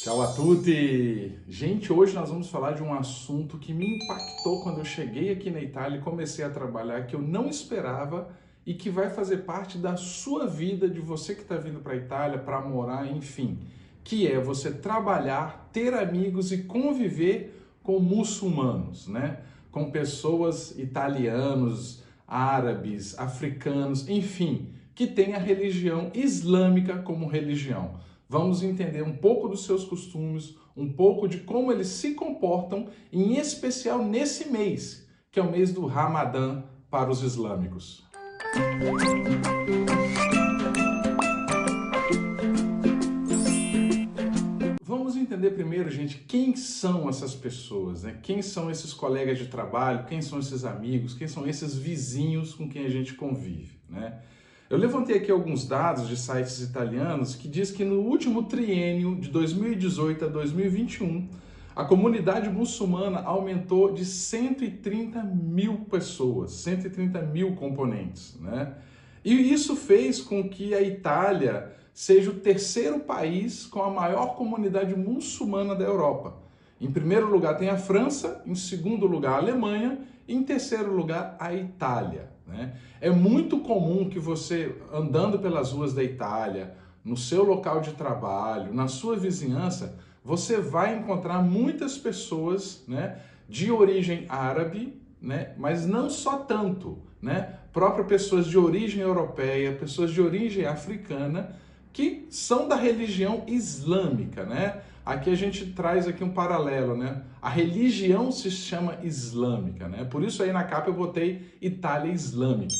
Ciao a tutti! Gente, hoje nós vamos falar de um assunto que me impactou quando eu cheguei aqui na Itália e comecei a trabalhar, que eu não esperava e que vai fazer parte da sua vida, de você que está vindo para a Itália, para morar, enfim, que é você trabalhar, ter amigos e conviver com muçulmanos, né? Com pessoas italianos, árabes, africanos, enfim, que têm a religião islâmica como religião. Vamos entender um pouco dos seus costumes, um pouco de como eles se comportam, em especial nesse mês, que é o mês do Ramadã para os islâmicos. Vamos entender primeiro, gente, quem são essas pessoas, né? Quem são esses colegas de trabalho, quem são esses amigos, quem são esses vizinhos com quem a gente convive, né? Eu levantei aqui alguns dados de sites italianos que diz que no último triênio de 2018 a 2021, a comunidade muçulmana aumentou de 130 mil pessoas, 130 mil componentes, né? E isso fez com que a Itália seja o terceiro país com a maior comunidade muçulmana da Europa. Em primeiro lugar tem a França, em segundo lugar a Alemanha, e em terceiro lugar a Itália, né? É muito comum que você, andando pelas ruas da Itália, no seu local de trabalho, na sua vizinhança, você vai encontrar muitas pessoas, né, de origem árabe, né, mas não só tanto, né? Próprias pessoas de origem europeia, pessoas de origem africana, que são da religião islâmica, né? Aqui a gente traz aqui um paralelo, né? A religião se chama islâmica, né? Por isso aí na capa eu botei Itália Islâmica,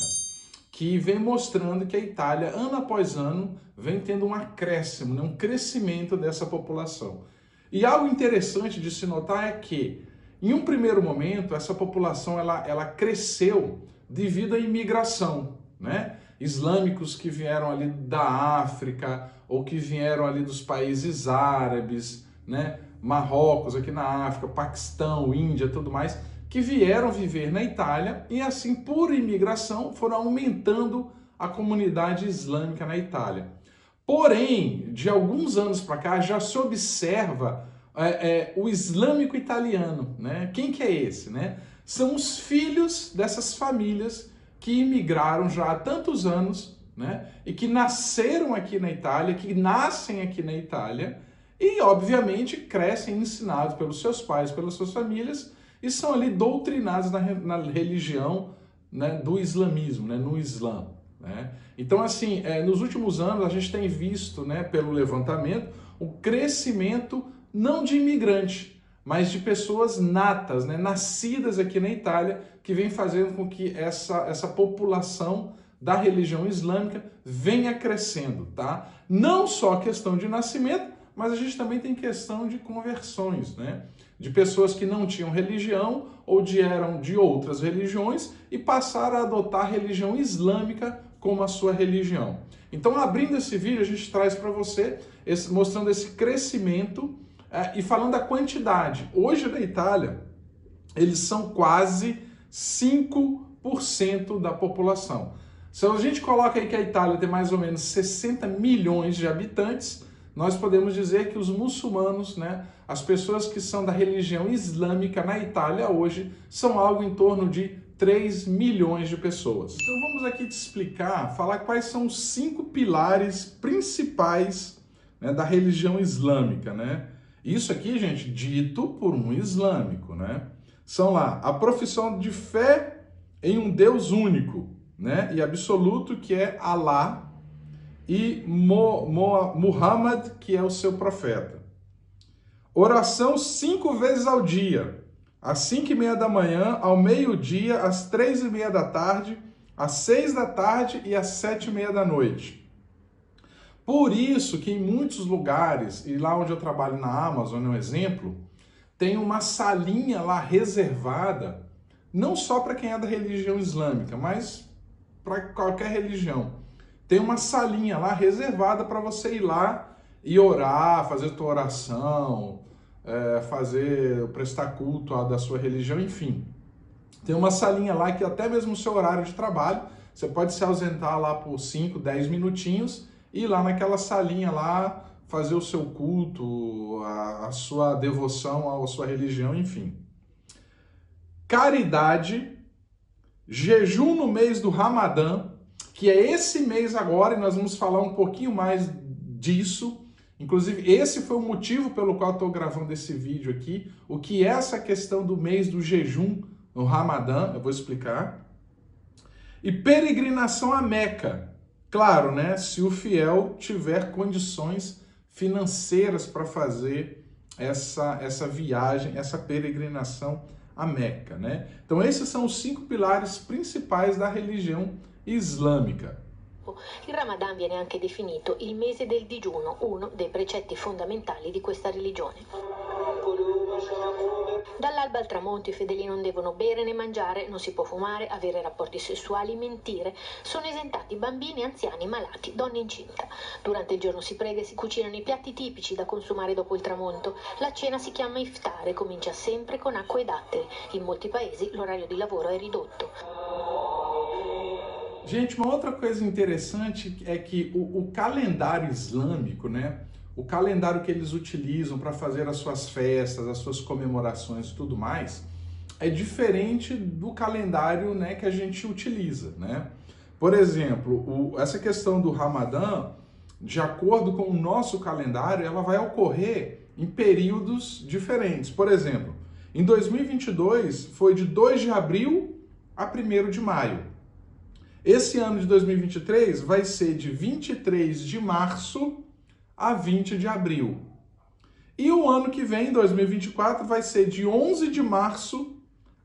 que vem mostrando que a Itália, ano após ano, vem tendo um acréscimo, né? Um crescimento dessa população. E algo interessante de se notar é que, em um primeiro momento, essa população ela cresceu devido à imigração, né? Islâmicos que vieram ali da África ou que vieram ali dos países árabes, né? Marrocos aqui na África, Paquistão, Índia, tudo mais, que vieram viver na Itália e assim, por imigração, foram aumentando a comunidade islâmica na Itália. Porém, de alguns anos para cá, já se observa o islâmico italiano, né? Quem que é esse, né? São os filhos dessas famílias que imigraram já há tantos anos, né? E que nasceram aqui na Itália, que nascem aqui na Itália e, obviamente, crescem ensinados pelos seus pais, pelas suas famílias e são ali doutrinados na religião, né, do islamismo, né, no Islã, né? Então, assim, nos últimos anos a gente tem visto, né, pelo levantamento, o crescimento não de imigrante, mas de pessoas natas, né, nascidas aqui na Itália, que vem fazendo com que essa população da religião islâmica venha crescendo, tá? Não só a questão de nascimento, mas a gente também tem questão de conversões, né? De pessoas que não tinham religião ou eram de outras religiões e passaram a adotar a religião islâmica como a sua religião. Então, abrindo esse vídeo, a gente traz para você, mostrando esse crescimento e falando da quantidade. Hoje na Itália, eles são quase 5% da população. Se a gente coloca aí que a Itália tem mais ou menos 60 milhões de habitantes, nós podemos dizer que os muçulmanos, né, as pessoas que são da religião islâmica na Itália hoje, são algo em torno de 3 milhões de pessoas. Então vamos aqui te explicar, falar quais são os 5 pilares principais, né, da religião islâmica, né? Isso aqui, gente, dito por um islâmico, né? São lá a profissão de fé em um Deus único, né, e absoluto, que é Alá, e Muhammad, que é o seu profeta. Oração 5 vezes ao dia, às 5h30 da manhã, ao meio-dia, às 3h30 da tarde, às 6 da tarde e às 7h30 da noite. Por isso que em muitos lugares, e lá onde eu trabalho na Amazon, é um exemplo, tem uma salinha lá reservada, não só para quem é da religião islâmica, mas para qualquer religião. Tem uma salinha lá reservada para você ir lá e orar, fazer tua oração, prestar culto da sua religião, enfim. Tem uma salinha lá que até mesmo o seu horário de trabalho, você pode se ausentar lá por 5, 10 minutinhos e ir lá naquela salinha lá fazer o seu culto, a sua devoção à sua religião, enfim. Caridade, jejum no mês do Ramadã, que é esse mês agora, e nós vamos falar um pouquinho mais disso. Inclusive, esse foi o motivo pelo qual eu estou gravando esse vídeo aqui. O que é essa questão do mês do jejum no Ramadã, eu vou explicar. E peregrinação a Meca. Claro, né? Se o fiel tiver condições financeiras para fazer essa viagem, essa peregrinação a Meca, né? Então esses são os 5 pilares principais da religião islâmica. Il Ramadan viene anche definito il mese del digiuno, uno dei precetti fondamentali di questa religione. Dall'alba al tramonto i fedeli non devono bere né mangiare, non si può fumare, avere rapporti sessuali, mentire. Sono esentati bambini, anziani, malati, donne incinta. Durante il giorno si prega e si cucinano i piatti tipici da consumare dopo il tramonto. La cena si chiama iftar e comincia sempre con acqua e datteri. In molti paesi l'orario di lavoro è ridotto. Gente, uma outra coisa interessante é que o calendário islâmico, né? O calendário que eles utilizam para fazer as suas festas, as suas comemorações e tudo mais, é diferente do calendário, né, que a gente utiliza, né? Por exemplo, essa questão do Ramadã, de acordo com o nosso calendário, ela vai ocorrer em períodos diferentes. Por exemplo, em 2022 foi de 2 de abril a 1º de maio. Esse ano de 2023 vai ser de 23 de março a 20 de abril. E o ano que vem, 2024, vai ser de 11 de março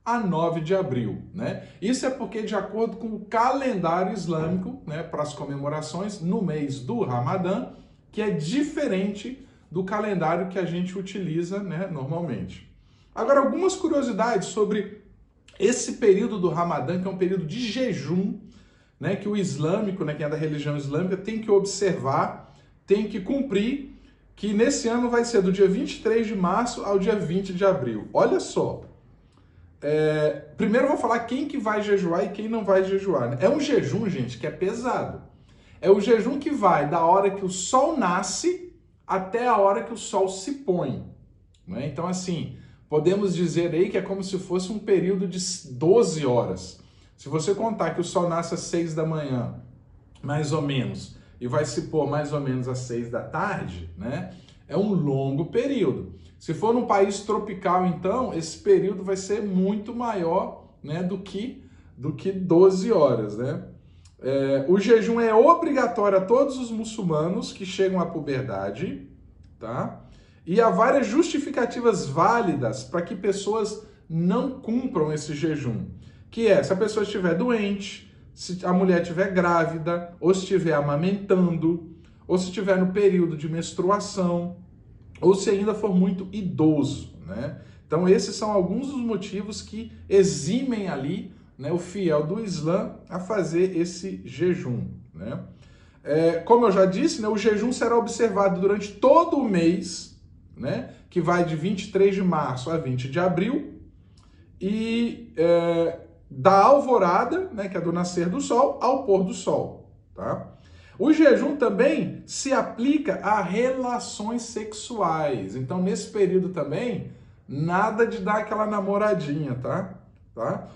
a 9 de abril, né? Isso é porque, de acordo com o calendário islâmico, né, para as comemorações no mês do Ramadã, que é diferente do calendário que a gente utiliza, né, normalmente. Agora, algumas curiosidades sobre esse período do Ramadã, que é um período de jejum, né, que o islâmico, né, quem é da religião islâmica, tem que observar, tem que cumprir, que nesse ano vai ser do dia 23 de março ao dia 20 de abril. Olha só. Primeiro eu vou falar quem que vai jejuar e quem não vai jejuar, né? É um jejum, gente, que é pesado. É o jejum que vai da hora que o sol nasce até a hora que o sol se põe, né? Então, assim, podemos dizer aí que é como se fosse um período de 12 horas. Se você contar que o sol nasce às 6 da manhã, mais ou menos, e vai se pôr mais ou menos às 6 da tarde, né? É um longo período. Se for num país tropical, então, esse período vai ser muito maior, né, do que 12 horas, né? O jejum é obrigatório a todos os muçulmanos que chegam à puberdade, tá? E há várias justificativas válidas para que pessoas não cumpram esse jejum. Que é, se a pessoa estiver doente, se a mulher estiver grávida, ou se estiver amamentando, ou se estiver no período de menstruação, ou se ainda for muito idoso, né? Então esses são alguns dos motivos que eximem ali, né, o fiel do Islã a fazer esse jejum, né? Como eu já disse, né, o jejum será observado durante todo o mês, né, que vai de 23 de março a 20 de abril, e da alvorada, né, que é do nascer do sol, ao pôr do sol, tá? O jejum também se aplica a relações sexuais. Então, nesse período também, nada de dar aquela namoradinha, tá?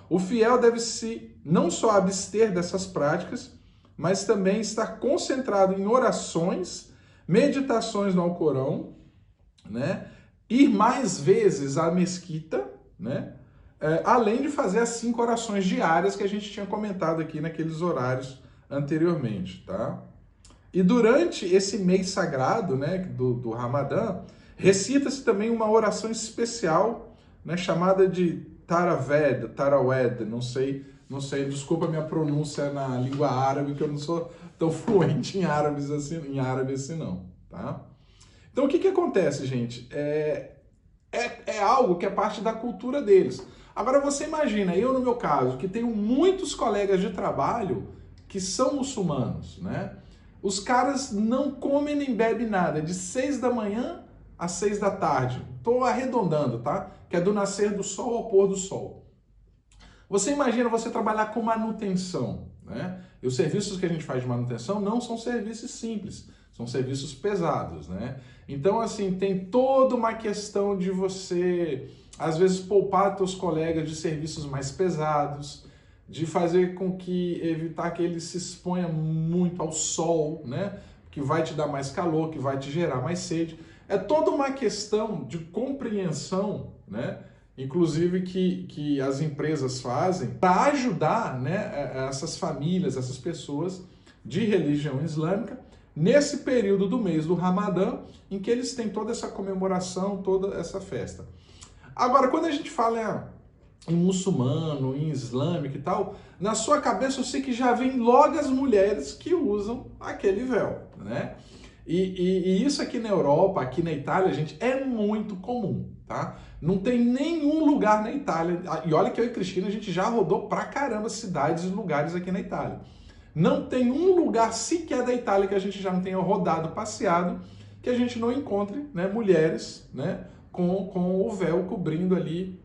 O fiel deve se não só abster dessas práticas, mas também estar concentrado em orações, meditações no Alcorão, né? Ir mais vezes à mesquita, né? Além de fazer as 5 orações diárias que a gente tinha comentado aqui naqueles horários anteriormente, tá? E durante esse mês sagrado, né, do Ramadã, recita-se também uma oração especial, né, chamada de Tarawed, não sei, desculpa a minha pronúncia na língua árabe, que eu não sou tão fluente em árabe assim não, tá? Então o que acontece, gente? É algo que é parte da cultura deles. Agora você imagina, eu no meu caso, que tenho muitos colegas de trabalho que são muçulmanos, né? Os caras não comem nem bebem nada, de 6 da manhã às 6 da tarde. Estou arredondando, tá? Que é do nascer do sol ao pôr do sol. Você imagina você trabalhar com manutenção, né? E os serviços que a gente faz de manutenção não são serviços simples. São serviços pesados, né? Então, assim, tem toda uma questão de você, às vezes, poupar seus colegas de serviços mais pesados, de fazer com que, evitar que ele se exponha muito ao sol, né? Que vai te dar mais calor, que vai te gerar mais sede. É toda uma questão de compreensão, né? Inclusive que as empresas fazem para ajudar, né, essas famílias, essas pessoas de religião islâmica nesse período do mês do Ramadã, em que eles têm toda essa comemoração, toda essa festa. Agora, quando a gente fala em muçulmano, em islâmico e tal, na sua cabeça eu sei que já vem logo as mulheres que usam aquele véu, né? E isso aqui na Europa, aqui na Itália, gente, é muito comum, tá? Não tem nenhum lugar na Itália, e olha que eu e Cristina, a gente já rodou pra caramba cidades e lugares aqui na Itália. Não tem um lugar sequer da Itália que a gente já não tenha rodado, passeado, que a gente não encontre, né, mulheres, né, com o véu cobrindo ali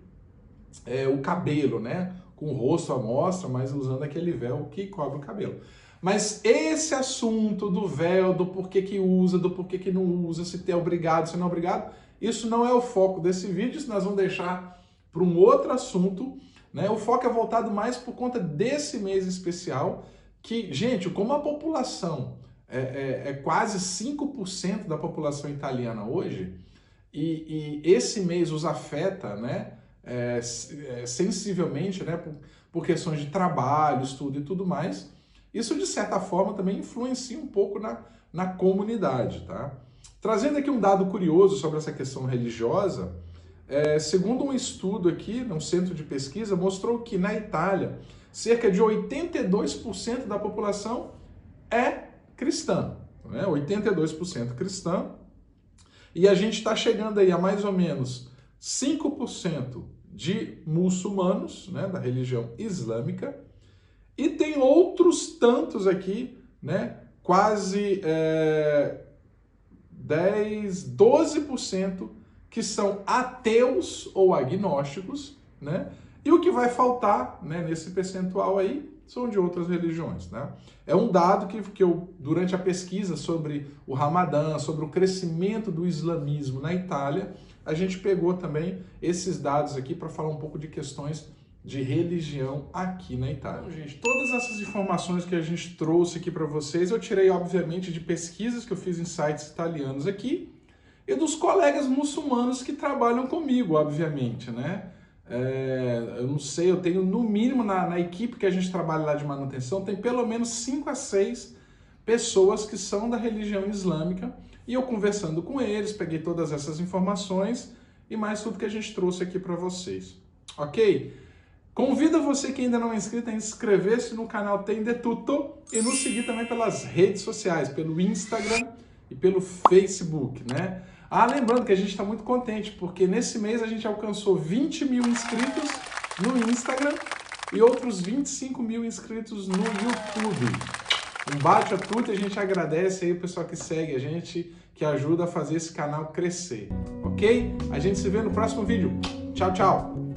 o cabelo, né, com o rosto à mostra, mas usando aquele véu que cobre o cabelo. Mas esse assunto do véu, do porquê que usa, do porquê que não usa, se é obrigado, se não é obrigado, isso não é o foco desse vídeo, isso nós vamos deixar para um outro assunto, né? O foco é voltado mais por conta desse mês especial, que, gente, como a população é quase 5% da população italiana hoje, e esse mês os afeta, né, sensivelmente, né, por questões de trabalho, estudo e tudo mais, isso, de certa forma, também influencia um pouco na comunidade, tá? Trazendo aqui um dado curioso sobre essa questão religiosa, segundo um estudo aqui, num centro de pesquisa, mostrou que na Itália, cerca de 82% da população é cristã, né? 82% cristã, e a gente está chegando aí a mais ou menos 5% de muçulmanos, né, da religião islâmica, e tem outros tantos aqui, né, quase 12% que são ateus ou agnósticos, né? E o que vai faltar, né, nesse percentual aí são de outras religiões, né? É um dado que eu, durante a pesquisa sobre o Ramadã, sobre o crescimento do islamismo na Itália, a gente pegou também esses dados aqui para falar um pouco de questões de religião aqui na Itália. Então, gente, todas essas informações que a gente trouxe aqui para vocês, eu tirei, obviamente, de pesquisas que eu fiz em sites italianos aqui e dos colegas muçulmanos que trabalham comigo, obviamente, né? Eu não sei, eu tenho no mínimo na equipe que a gente trabalha lá de manutenção, tem pelo menos 5 a 6 pessoas que são da religião islâmica, e eu conversando com eles, peguei todas essas informações e mais tudo que a gente trouxe aqui para vocês, ok? Convido você que ainda não é inscrito a inscrever-se no canal Tende Tutto e nos seguir também pelas redes sociais, pelo Instagram e pelo Facebook, né? Lembrando que a gente está muito contente, porque nesse mês a gente alcançou 20 mil inscritos no Instagram e outros 25 mil inscritos no YouTube. Um bate a tudo e a gente agradece aí o pessoal que segue a gente, que ajuda a fazer esse canal crescer, ok? A gente se vê no próximo vídeo. Tchau, tchau!